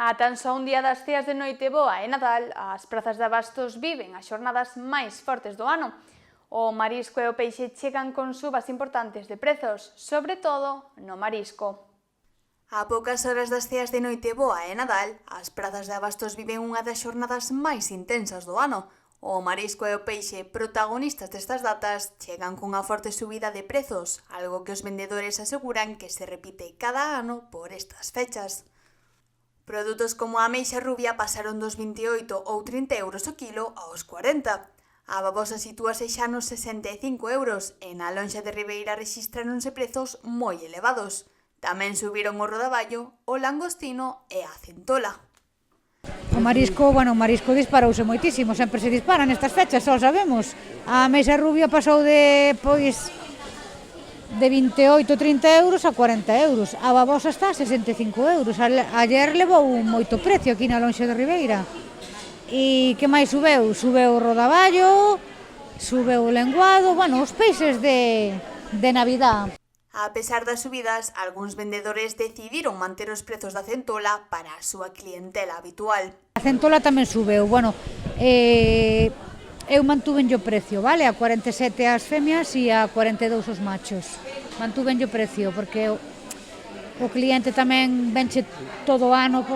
A tan só un día das ceas de Noiteboa e Nadal, as prazas de abastos viven as xornadas máis fortes do ano. O marisco e o peixe chegan con subas importantes de prezos, sobre todo no marisco. A poucas horas das ceas de Noiteboa e Nadal, as prazas de abastos viven unha das xornadas máis intensas do ano. O marisco e o peixe, protagonistas destas datas, chegan cunha forte subida de prezos, algo que os vendedores aseguran que se repite cada ano por estas fechas. Produtos como a ameixa rubia pasaron dos 28 ou 30 euros o kilo aos 40. A babosa sitúase xa nos 65 euros e na lonxa de Ribeira rexistráronse prezos moi elevados. Tamén subiron o rodaballo, o langostino e a centola. O marisco disparouse moitísimo, sempre se dispara nestas fechas, só sabemos. A ameixa rubia pasou de 28, 30 euros a 40 euros. A babosa está a 65 euros. Ayer levou moito precio aquí na lonxa de Ribeira. E que máis subeu? Subeu o rodaballo, subeu o lenguado, os peixes de Navidad. A pesar das subidas, algúns vendedores decidiron manter os prezos da centola para a súa clientela habitual. A centola tamén subeu, eu mantuvenlle o precio, vale? A 47 as femias e a 42 os machos. Mantuvenlle o precio, porque o cliente tamén venche todo o ano,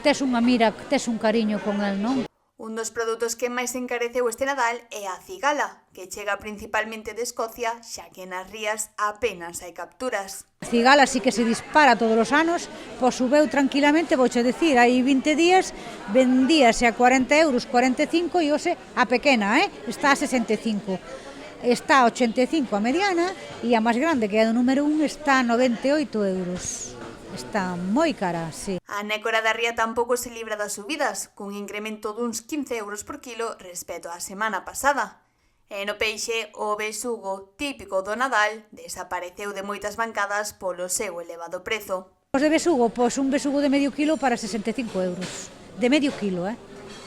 tes unha mira, tes un cariño con el, non? Un dos produtos que máis encareceu este Nadal é a cigala, que chega principalmente de Escocia, xa que nas rías apenas hai capturas. A cigala sí que se dispara todos os anos, subeu tranquilamente, vouche dicir, hai 20 días vendíase a 40 euros, 45 e hoxe a pequena, está a 65. Está a 85 a mediana e a máis grande, que é a do número 1, está a 98 euros. Está moi cara, sí. A nécora da ría tampouco se libra das subidas, cun incremento duns 15 euros por kilo respecto á semana pasada. E no peixe, o besugo, típico do Nadal, desapareceu de moitas bancadas polo seu elevado prezo. Os de besugo, un besugo de medio kilo para 65 euros. De medio kilo,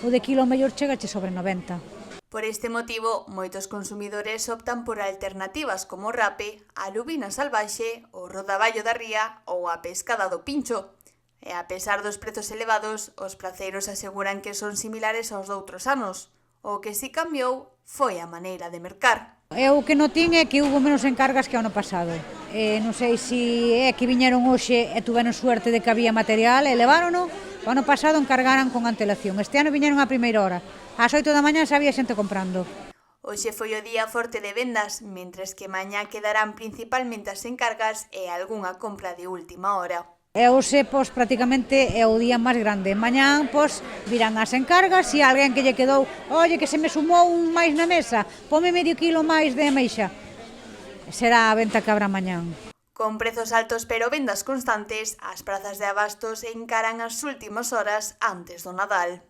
O de kilo mellor chegache sobre 90. Por este motivo, moitos consumidores optan por alternativas como o rape, a lubina salvaxe, o rodaballo da ría ou a pescada do pincho. E a pesar dos prezos elevados, os praceiros aseguran que son similares aos doutros anos. O que si cambiou foi a maneira de mercar. O que notín é que hubo menos encargas que ano pasado. Non sei se é que viñeron hoxe e tuveron suerte de que había material e levárono. O ano pasado encargaran con antelación. Este ano viñeron a primeira hora. Ás 8 da mañá xa había xente comprando. Hoxe foi o día forte de vendas, mentres que mañá quedarán principalmente as encargas e algunha compra de última hora. E hoxe, prácticamente é o día máis grande. Mañán, virán as encargas e alguén que lle quedou, oye, que se me sumou un máis na mesa, pome medio kilo máis de ameixa. Será a venta que habrá mañán. Con prezos altos pero vendas constantes, as prazas de abastos encaran as últimas horas antes do Nadal.